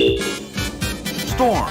Storm.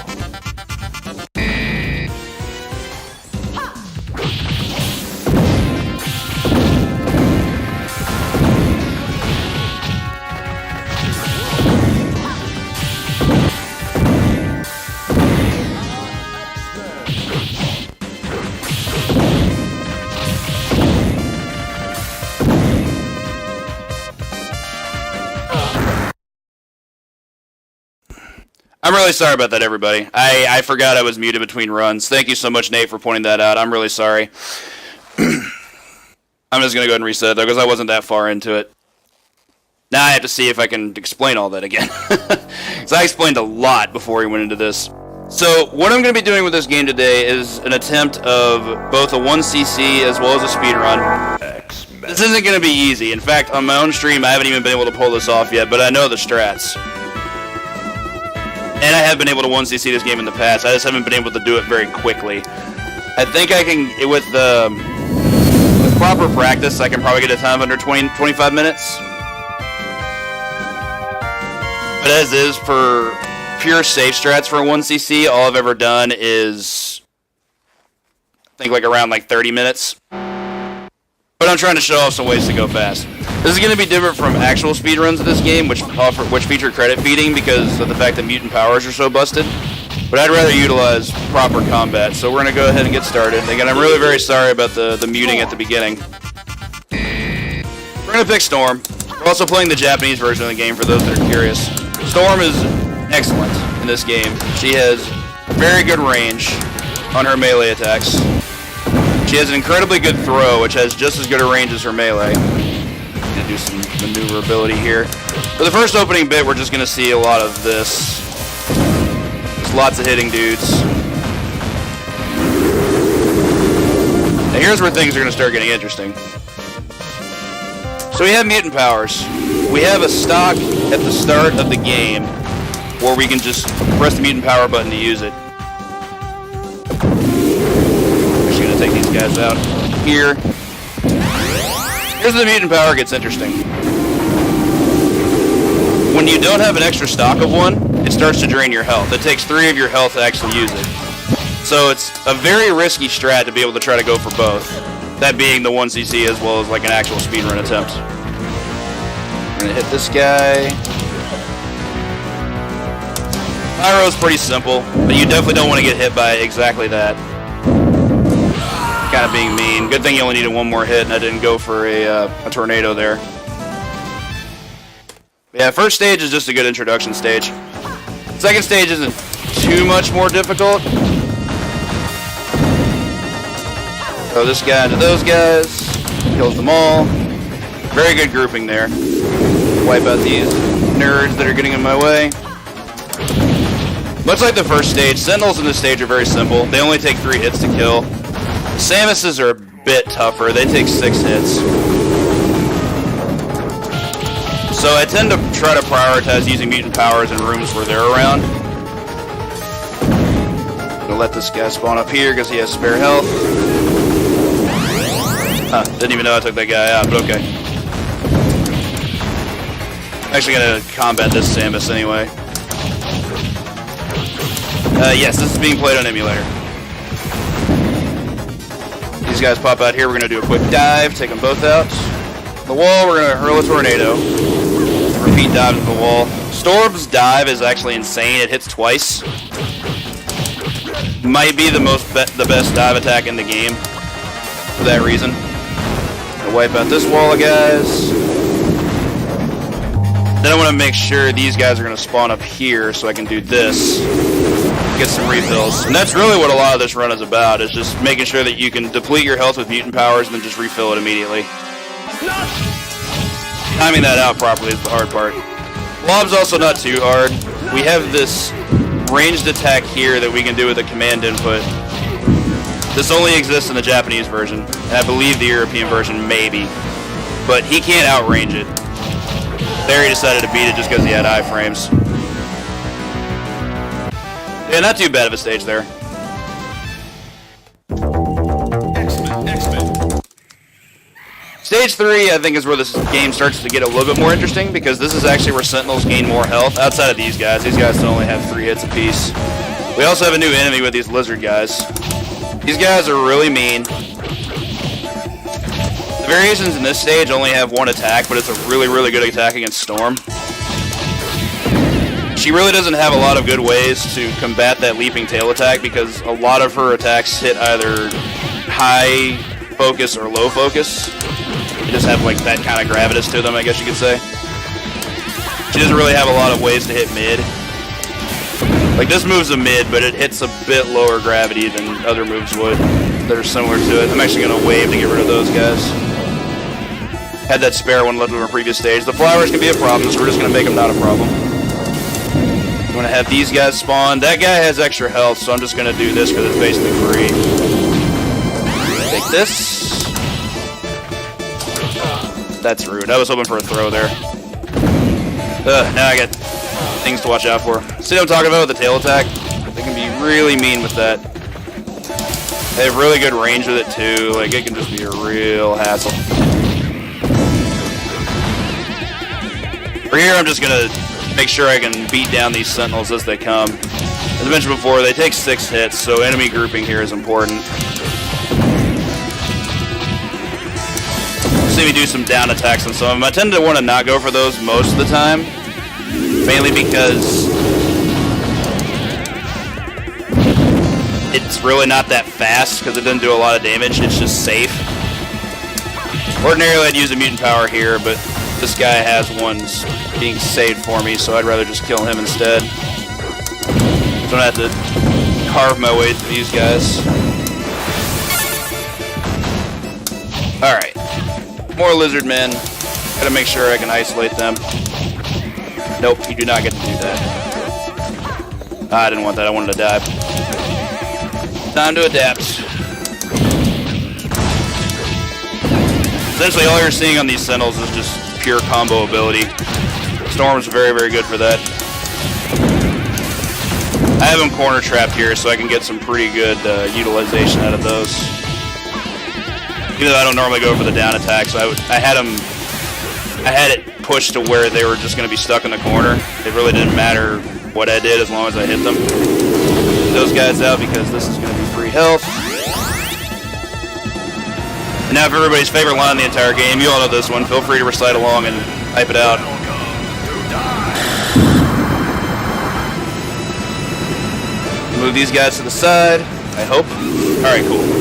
I'm really sorry about that, everybody. I forgot I was muted between runs. Thank you so much, Nate, for pointing that out. I'm really sorry. I'm just going to go ahead and reset, though, because I wasn't that far into it. Now I have to see if I can explain all that again. Because I explained a lot before we went into this. So, what I'm going to be doing with this game today is an attempt of both a 1cc as well as a speedrun. This isn't going to be easy. In fact, on my own stream, I haven't even been able to pull this off yet, but I know the strats. And I have been able to 1cc this game in the past. I just haven't been able to do it very quickly. I think I can, with proper practice, I can probably get a time under 25 minutes. But as is, for pure safe strats for a 1cc, all I've ever done is, I think, like around 30 minutes. But I'm trying to show off some ways to go fast. This is going to be different from actual speedruns of this game, which feature credit feeding because of the fact that mutant powers are so busted. But I'd rather utilize proper combat, so we're going to go ahead and get started. Again, I'm really very sorry about the muting at the beginning. We're going to pick Storm. We're also playing the Japanese version of the game for those that are curious. Storm is excellent in this game. She has very good range on her melee attacks. She has an incredibly good throw, which has just as good a range as her melee. Gonna do some maneuverability here. For the first opening bit, we're just gonna see a lot of this. Just lots of hitting dudes. Now here's where things are gonna start getting interesting. So we have mutant powers. We have a stock at the start of the game where we can just press the mutant power button to use it. We're just gonna take these guys out here. Here's where the mutant power gets interesting. When you don't have an extra stock of one, it starts to drain your health. It takes 3 of your health to actually use it. So it's a very risky strat to be able to try to go for both. That being the 1cc as well as an actual speedrun attempt. We're gonna hit this guy. Pyro's pretty simple, but you definitely don't want to get hit by exactly that. Kind of being mean. Good thing you only needed one more hit and I didn't go for a tornado there. Yeah, first stage is just a good introduction stage. Second stage isn't too much more difficult. Throw this guy into those guys. Kills them all. Very good grouping there. Wipe out these nerds that are getting in my way. Much like the first stage, Sentinels in this stage are very simple. They only take 3 hits to kill. Samuses are a bit tougher. They take 6 hits. So I tend to try to prioritize using mutant powers in rooms where they're around. I'm gonna let this guy spawn up here because he has spare health. Huh, didn't even know I took that guy out, but okay. I'm actually gonna combat this Samus anyway. Yes, this is being played on emulator. These guys pop out here. We're going to do a quick dive, take them both out. The wall, we're going to hurl a tornado. Repeat dive to the wall. Storm's dive is actually insane. It hits twice. Might be the best dive attack in the game for that reason. Gonna wipe out this wall of guys. Then I want to make sure these guys are going to spawn up here so I can do this. Get some refills. And that's really what a lot of this run is about, is just making sure that you can deplete your health with mutant powers and then just refill it immediately. Timing that out properly is the hard part. Lob's also not too hard. We have this ranged attack here that we can do with a command input. This only exists in the Japanese version, and I believe the European version maybe. But he can't outrange it. There he decided to beat it just because he had iframes. Yeah, not too bad of a stage there. Stage 3, I think, is where this game starts to get a little bit more interesting, because this is actually where Sentinels gain more health, outside of these guys. These guys only have 3 hits apiece. We also have a new enemy with these lizard guys. These guys are really mean. The variations in this stage only have 1 attack, but it's a really, really good attack against Storm. She really doesn't have a lot of good ways to combat that leaping tail attack, because a lot of her attacks hit either high focus or low focus. They just have like that kind of gravitas to them, I guess you could say. She doesn't really have a lot of ways to hit mid. Like, this move's a mid, but it hits a bit lower gravity than other moves would that are similar to it. I'm actually going to wave to get rid of those guys. Had that spare one left from our previous stage. The flowers can be a problem, so we're just going to make them not a problem. I'm going to have these guys spawn. That guy has extra health, so I'm just going to do this because it's basically free. Take this. That's rude. I was hoping for a throw there. Now I got things to watch out for. See what I'm talking about with the tail attack? They can be really mean with that. They have really good range with it too. Like, it can just be a real hassle. For here, I'm just gonna make sure I can beat down these Sentinels as they come. As I mentioned before, they take 6 hits, so enemy grouping here is important. See me do some down attacks on some of them. I tend to want to not go for those most of the time, mainly because it's really not that fast, because it doesn't do a lot of damage. It's just safe. Ordinarily, I'd use a mutant power here, but this guy has ones being saved for me, so I'd rather just kill him instead. So I don't have to carve my way through these guys. Alright. More lizard men. Gotta make sure I can isolate them. Nope, you do not get to do that. I didn't want that, I wanted to dive. Time to adapt. Essentially, all you're seeing on these Sentinels is just pure combo ability. Storm's very, very good for that. I have them corner trapped here, so I can get some pretty good utilization out of those. Even though I don't normally go for the down attacks, I had it pushed to where they were just going to be stuck in the corner. It really didn't matter what I did as long as I hit them. Get those guys out because this is going to be free health. And now for everybody's favorite line in the entire game, you all know this one. Feel free to recite along and hype it out. Move these guys to the side, I hope. Alright, cool.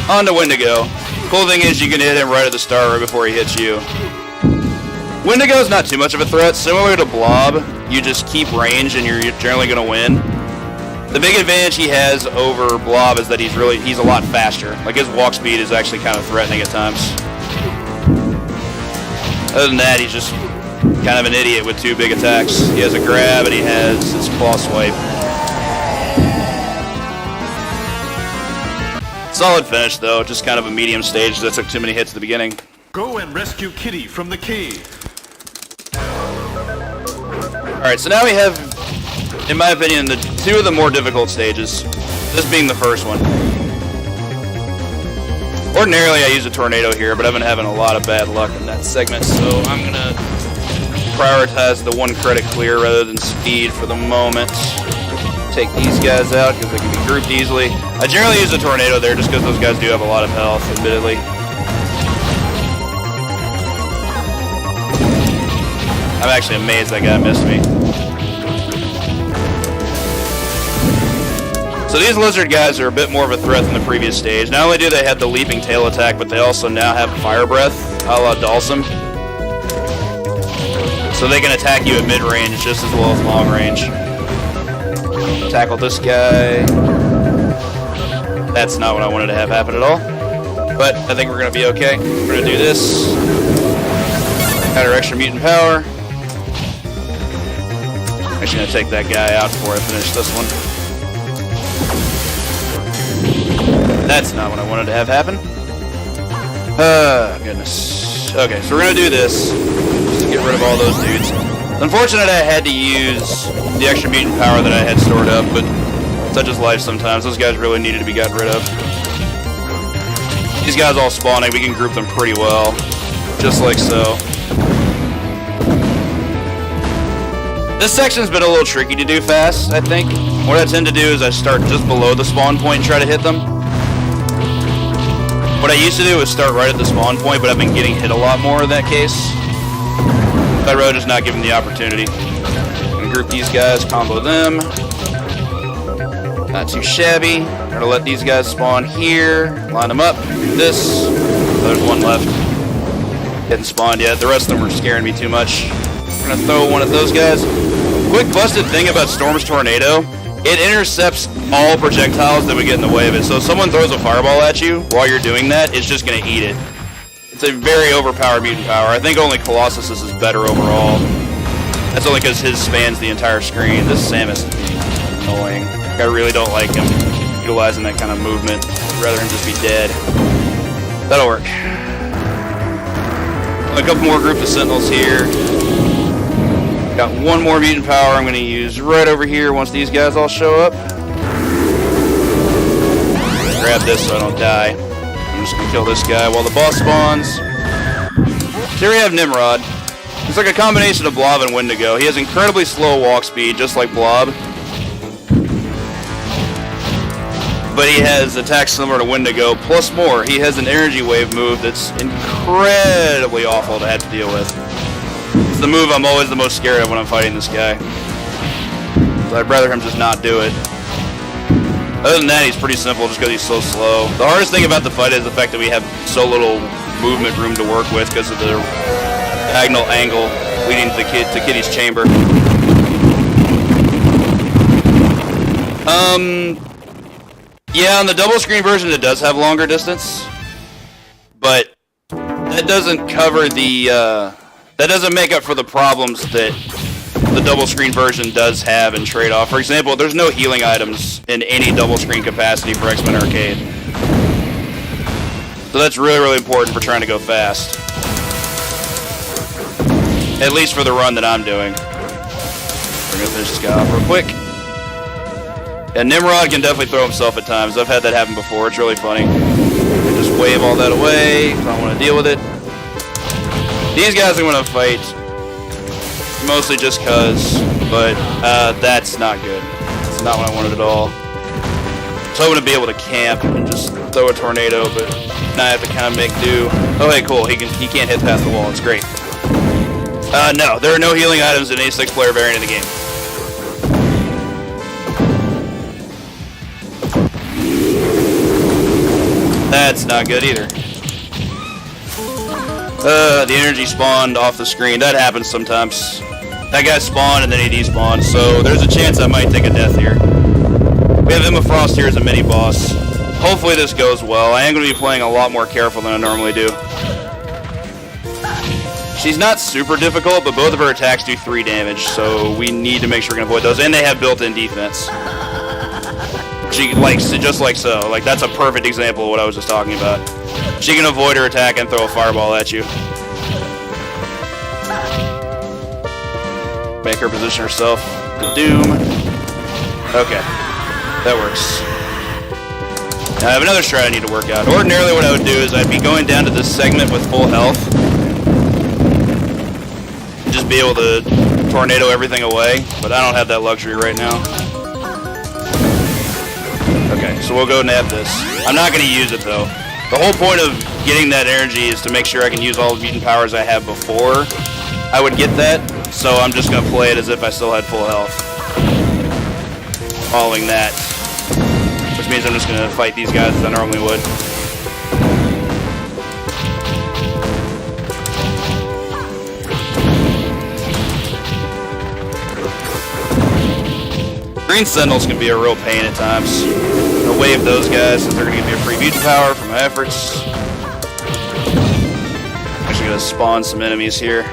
On to Wendigo. Cool thing is you can hit him right at the start, right before he hits you. Wendigo's not too much of a threat. Similar to Blob, you just keep range and you're generally going to win. The big advantage he has over Blob is that he's a lot faster. Like, his walk speed is actually kind of threatening at times. Other than that, he's just kind of an idiot with 2 big attacks. He has a grab and he has his claw swipe. Solid finish, though. Just kind of a medium stage that took too many hits at the beginning. Go and rescue Kitty from the cave. Alright, so now we have, in my opinion, the 2 of the more difficult stages. This being the first one. Ordinarily, I use a tornado here, but I've been having a lot of bad luck in that segment, so I'm going to prioritize the 1 credit clear rather than speed for the moment. Take these guys out because they can be grouped easily. I generally use a tornado there just because those guys do have a lot of health, admittedly. I'm actually amazed that guy missed me. So these lizard guys are a bit more of a threat than the previous stage. Not only do they have the leaping tail attack, but they also now have fire breath, a la Dalsum. So they can attack you at mid-range just as well as long range. Tackle this guy. That's not what I wanted to have happen at all. But I think we're going to be okay. We're going to do this. Got our extra mutant power. Actually going to take that guy out before I finish this one. That's not what I wanted to have happen. Goodness. Okay, so we're going to do this. Just to get rid of all those dudes. Unfortunately, I had to use the extra mutant power that I had stored up, but Such is life sometimes. Those guys really needed to be gotten rid of. These guys all spawning, we can group them pretty well. Just like so. This section's been a little tricky to do fast, I think. What I tend to do is I start just below the spawn point and try to hit them. What I used to do is start right at the spawn point, but I've been getting hit a lot more in that case. I'd rather just not give them the opportunity. I'm gonna group these guys, combo them. Not too shabby. I'm gonna let these guys spawn here, line them up, do this. There's one left. Hadn't spawned yet. The rest of them are scaring me too much. I'm gonna throw one at those guys. Quick busted thing about Storm's Tornado, it intercepts all projectiles that would get in the way of it. So if someone throws a fireball at you while you're doing that, it's just gonna eat it. It's a very overpowered mutant power. I think only Colossus is better overall. That's only because his spans the entire screen. This Samus is annoying. I really don't like him utilizing that kind of movement. I'd rather him just be dead. That'll work. A couple more group of Sentinels here. Got one more mutant power I'm going to use right over here once these guys all show up. Grab this so I don't die. I'm just going to kill this guy while the boss spawns. Here we have Nimrod. He's like a combination of Blob and Wendigo. He has incredibly slow walk speed, just like Blob. But he has attacks similar to Wendigo, plus more. He has an energy wave move that's incredibly awful to have to deal with. It's the move I'm always the most scared of when I'm fighting this guy. So I'd rather him just not do it. Other than that, he's pretty simple just because he's so slow. The hardest thing about the fight is the fact that we have so little movement room to work with because of the diagonal angle leading to Kitty's chamber. Yeah, on the double screen version it does have longer distance, but that doesn't cover the, that doesn't make up for the problems that the double screen version does have in trade-off. For example, there's no healing items in any double screen capacity for X-Men Arcade. So that's really, really important for trying to go fast. At least for the run that I'm doing. We're gonna finish this guy off real quick. Yeah, Nimrod can definitely throw himself at times. I've had that happen before. It's really funny. Just wave all that away. I don't want to deal with it. These guys I'm going to fight mostly just because, but that's not good. It's not what I wanted at all. So I'm going to be able to camp and just throw a tornado, but now I have to kind of make do. Oh, hey, cool. He can't hit past the wall. It's great. No, there are no healing items in any 6-player variant in the game. That's not good either. The energy spawned off the screen. That happens sometimes. That guy spawned and then he despawned, so there's a chance I might take a death here. We have Emma Frost here as a mini-boss. Hopefully this goes well. I am going to be playing a lot more careful than I normally do. She's not super difficult, but both of her attacks do 3 damage, so we need to make sure we can avoid those. And they have built-in defense. She likes it just like so. Like, that's a perfect example of what I was just talking about. She can avoid her attack and throw a fireball at you. Make her position herself to doom. Okay. That works. Now, I have another strat I need to work out. Ordinarily, what I would do is I'd be going down to this segment with full health. And just be able to tornado everything away. But I don't have that luxury right now. Okay, so we'll go nab this. I'm not going to use it, though. The whole point of getting that energy is to make sure I can use all the mutant powers I have before I would get that. So I'm just going to play it as if I still had full health. Following that. Which means I'm just going to fight these guys as I normally would. Green Sentinels can be a real pain at times. I'm going to wave those guys since they're going to give me a free mutant power for my efforts. I'm actually going to spawn some enemies here.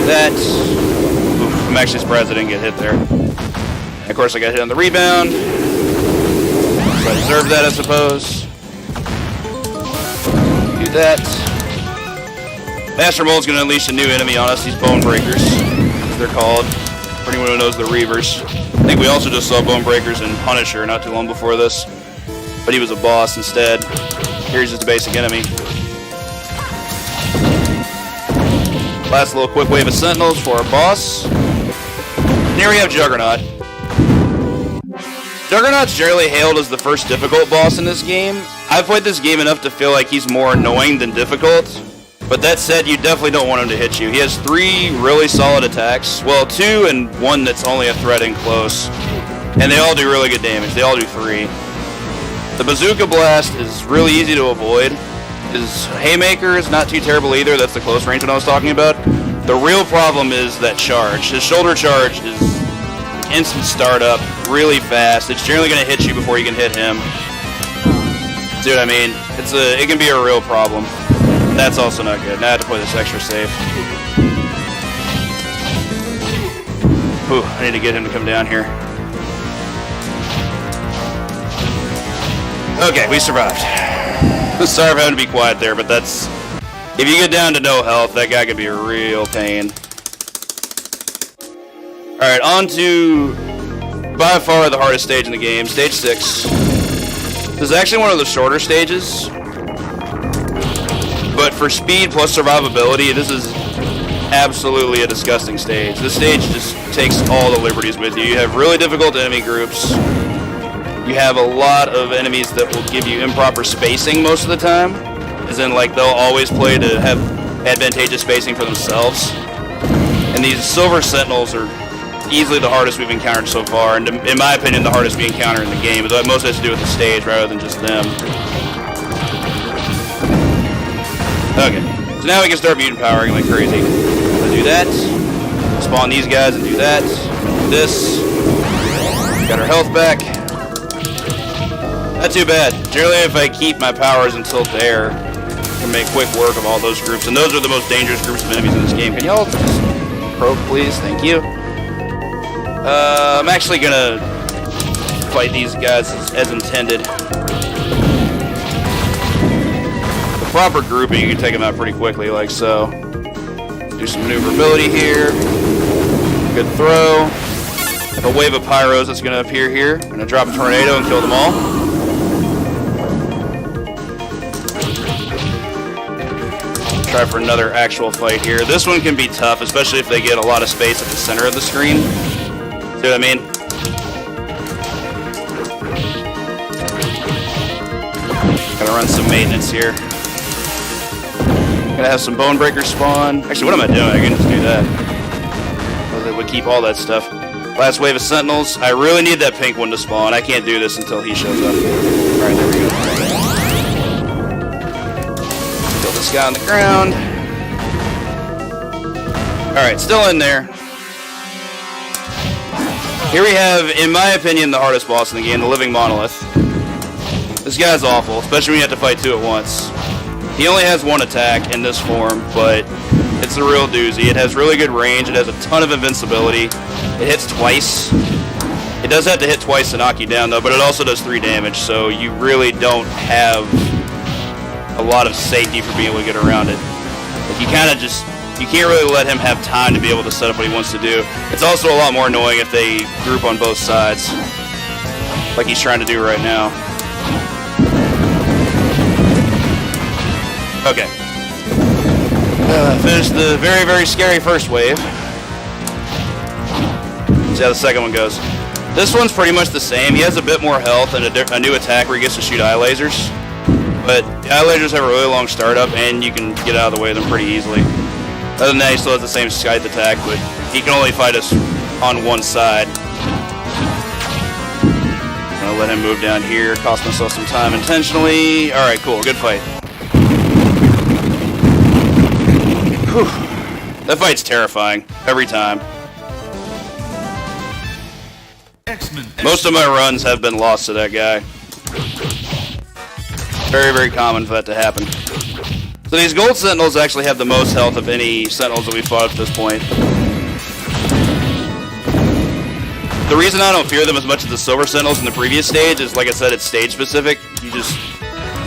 That. Oof, I'm actually surprised I didn't get hit there. And of course I got hit on the rebound. So I deserved that, I suppose. Do that. Master Mold's going to unleash a new enemy on us, these Bone Breakers, as they're called. For anyone who knows the Reavers. I think we also just saw Bone Breakers and Punisher not too long before this. But he was a boss instead. Here's just a basic enemy. Last little quick wave of Sentinels for our boss. And here we have Juggernaut. Juggernaut's generally hailed as the first difficult boss in this game. I've played this game enough to feel like he's more annoying than difficult. But that said, you definitely don't want him to hit you. He has 3 really solid attacks. Well, 2 and 1 that's only a threat in close. And they all do really good damage. They all do 3. The Bazooka Blast is really easy to avoid. His Haymaker is not too terrible either. That's the close range one I was talking about. The real problem is that charge. His shoulder charge is instant startup, really fast. It's generally going to hit you before you can hit him. See what I mean? It can be a real problem. That's also not good. Now I have to play this extra safe. Whew, I need to get him to come down here. Okay, we survived. Sorry for having to be quiet there, but that's... If you get down to no health, that guy could be a real pain. Alright, on to by far the hardest stage in the game, Stage 6. This is actually one of the shorter stages. But for speed plus survivability, this is absolutely a disgusting stage. This stage just takes all the liberties with you. You have really difficult enemy groups. You have a lot of enemies that will give you improper spacing most of the time. As in, like, they'll always play to have advantageous spacing for themselves. And these Silver Sentinels are easily the hardest we've encountered so far. And in my opinion, the hardest we encounter in the game. But that most has to do with the stage rather than just them. Okay, so now we can start mutant powering like crazy. So do that, spawn these guys and do that, do this, got our health back. Not too bad. Generally if I keep my powers until there, I can make quick work of all those groups, and those are the most dangerous groups of enemies in this game. Can y'all just probe please? Thank you. I'm actually gonna fight these guys as intended. Proper grouping, you can take them out pretty quickly, like so. Do some maneuverability here. Good throw. A wave of pyros that's going to appear here. I'm going to drop a tornado and kill them all. Try for another actual fight here. This one can be tough, especially if they get a lot of space at the center of the screen. See what I mean? Gotta run some maintenance here. Gonna have some Bone Breakers spawn. Actually, what am I doing? I can just do that. Well, it would keep all that stuff. Last wave of Sentinels. I really need that pink one to spawn. I can't do this until he shows up. Alright, there we go. Kill this guy on the ground. Alright, still in there. Here we have, in my opinion, the hardest boss in the game, the Living Monolith. This guy's awful, especially when you have to fight 2 at once. He only has 1 attack in this form, but it's a real doozy. It has really good range. It has a ton of invincibility. It hits twice. It does have to hit twice to knock you down, though, but it also does 3 damage, so you really don't have a lot of safety for being able to get around it. Like, you kind of just... You can't really let him have time to be able to set up what he wants to do. It's also a lot more annoying if they group on both sides, like he's trying to do right now. Okay. Finished the very, very scary first wave. See how the second one goes. This one's pretty much the same. He has a bit more health and a new attack where he gets to shoot eye lasers. But the eye lasers have a really long startup, and you can get out of the way of them pretty easily. Other than that, he still has the same scythe attack, but he can only fight us on one side. I'm gonna let him move down here, cost myself some time intentionally. Alright, cool, good fight. Whew. That fight's terrifying, every time. Most of my runs have been lost to that guy. Very, very common for that to happen. So these gold sentinels actually have the most health of any sentinels that we've fought up to this point. The reason I don't fear them as much as the silver sentinels in the previous stage is, like I said, it's stage specific. You just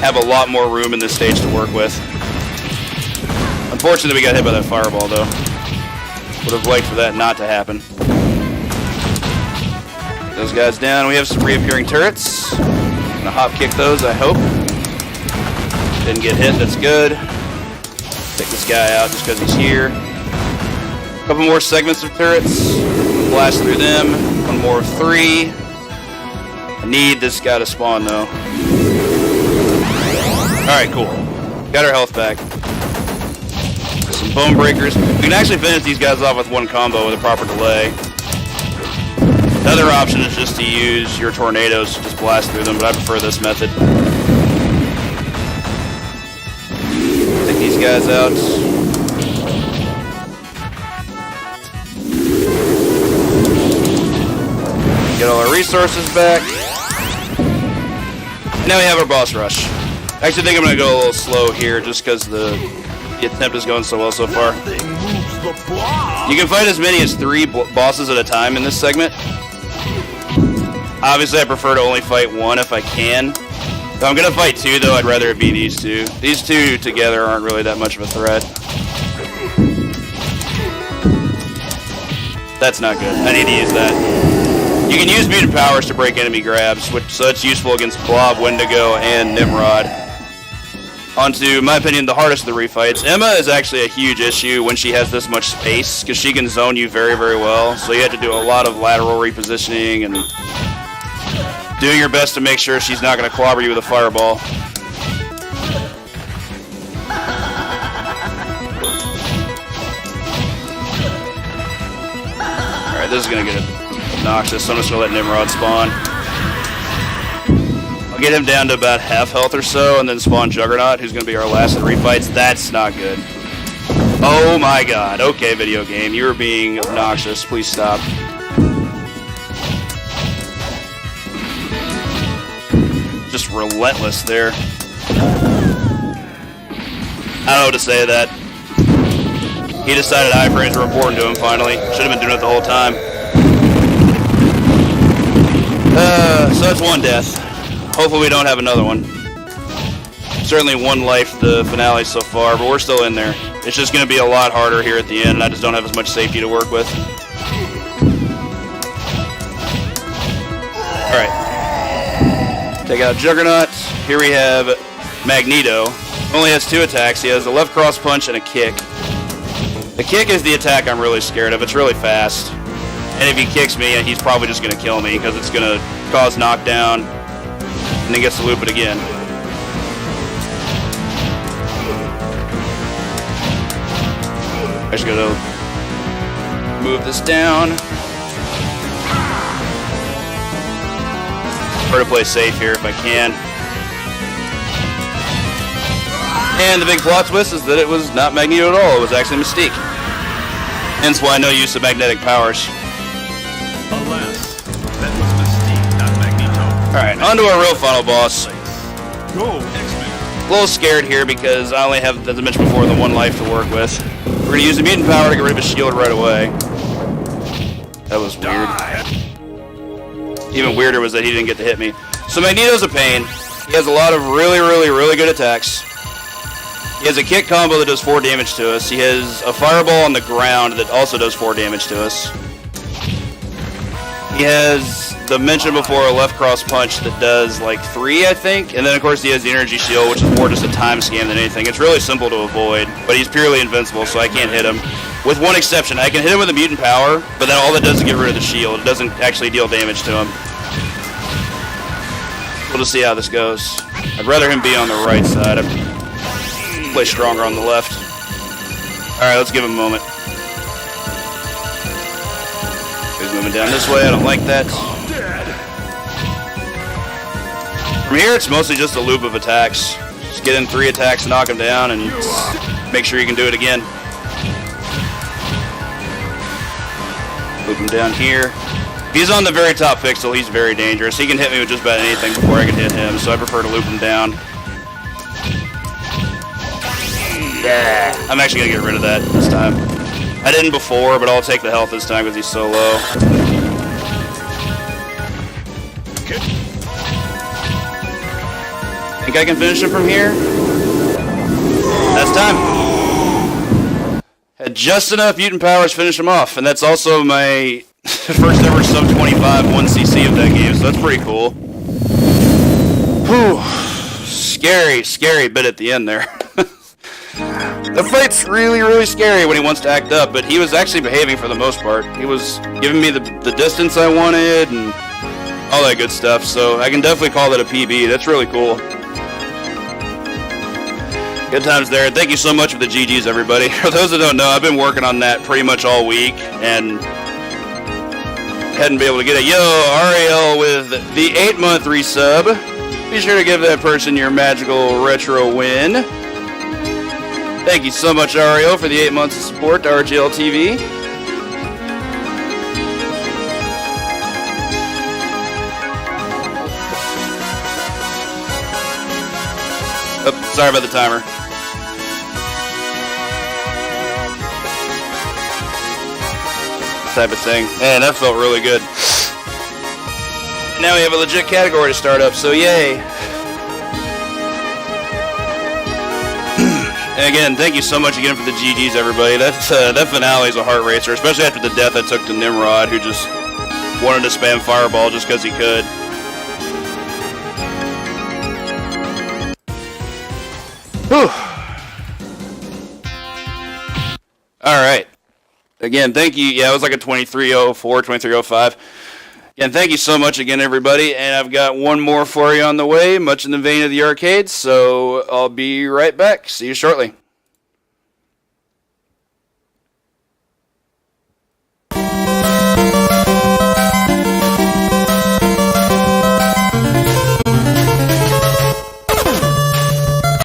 have a lot more room in this stage to work with. Unfortunately, we got hit by that fireball, though. Would have liked for that not to happen. those guys down. We have some reappearing turrets. Gonna hop kick those, I hope. Didn't get hit, that's good. Take this guy out just because he's here. Couple more segments of turrets. Blast through them. One more of 3. I need this guy to spawn though. Alright, cool. Got our health back. Some bone breakers. We can actually finish these guys off with one combo with a proper delay. The other option is just to use your tornadoes to just blast through them, but I prefer this method. Take these guys out. Get all our resources back. Now we have our boss rush. I actually think I'm going to go a little slow here just because the attempt is going so well so far. You can fight as many as 3 bosses at a time in this segment. Obviously, I prefer to only fight 1 if I can. If I'm going to fight 2, though, I'd rather it be these 2. These 2 together aren't really that much of a threat. That's not good. I need to use that. You can use mutant powers to break enemy grabs, so that's useful against Blob, Wendigo, and Nimrod. On to, in my opinion, the hardest of the refights. Emma is actually a huge issue when she has this much space, because she can zone you very, very well. So you have to do a lot of lateral repositioning and doing your best to make sure she's not going to clobber you with a fireball. Alright, this is going to get obnoxious, so I'm just going to let Nimrod spawn. I'll get him down to about half health or so, and then spawn Juggernaut, who's going to be our last of the refights. That's not good. Oh my god. Okay, video game. You're being obnoxious. Please stop. Just relentless there. I don't know what to say to that. He decided iframes were important to him finally. Should have been doing it the whole time. So that's 1 death. Hopefully we don't have another one. Certainly 1 life the finale so far, but we're still in there. It's just going to be a lot harder here at the end, and I just don't have as much safety to work with. Alright. Take out Juggernaut. Here we have Magneto. Only has 2 attacks. He has a left cross punch and a kick. The kick is the attack I'm really scared of. It's really fast. And if he kicks me, he's probably just going to kill me because it's going to cause knockdown and then gets to loop it again. I just got to move this down. Prefer to play safe here if I can. And the big plot twist is that it was not Magneto at all. It was actually Mystique. Hence why no use of magnetic powers. Alas, that was Mystique, not Magneto. Alright, on to our real final boss. Go, X-Men. A little scared here because I only have, as I mentioned before, the 1 life to work with. We're going to use a mutant power to get rid of his shield right away. That was weird. Even weirder was that he didn't get to hit me. So Magneto's a pain. He has a lot of really, really, really good attacks. He has a kick combo that does 4 damage to us. He has a fireball on the ground that also does 4 damage to us. He has the mentioned before a left cross punch that does like 3, I think. And then of course he has the energy shield, which is more just a time scam than anything. It's really simple to avoid, but he's purely invincible, so I can't hit him. With 1 exception, I can hit him with a mutant power, but then all that does is get rid of the shield. It doesn't actually deal damage to him. We'll just see how this goes. I'd rather him be on the right side. I'd play stronger on the left. Alright, let's give him a moment. He's moving down this way. I don't like that. From here, it's mostly just a loop of attacks. Just get in 3 attacks, knock him down, and make sure you can do it again. Loop him down here. If he's on the very top pixel, he's very dangerous. He can hit me with just about anything before I can hit him, so I prefer to loop him down. Yeah. I'm actually going to get rid of that this time. I didn't before, but I'll take the health this time because he's so low. Think I can finish him from here? That's time. Had just enough mutant powers to finish him off, and that's also my First ever sub 25 1cc of that game, so that's pretty cool. Whew. Scary bit at the end there. The fight's really, really scary when he wants to act up, but he was actually behaving for the most part. He was giving me the distance I wanted and all that good stuff, so I can definitely call that a PB. That's really cool. Good times there. Thank you so much for the GGs, everybody. For those that don't know, I've been working on that pretty much all week, and hadn't been able to get it. Yo, Ariel with the 8-month resub. Be sure to give that person your magical retro win. Thank you so much, Ariel, for the 8 months of support to RGL TV. Oh, sorry about the timer. Type of thing. Man, that felt really good. Now we have a legit category to start up, so yay. And again, thank you so much again for the GGs, everybody. That finale is a heart racer, especially after the death I took to Nimrod, who just wanted to spam Fireball just because he could. Whew. Alright. Again, thank you. Yeah, it was like a 2304, 2305. Again, thank you so much again, everybody. And I've got one more for you on the way, much in the vein of the arcades. So I'll be right back. See you shortly.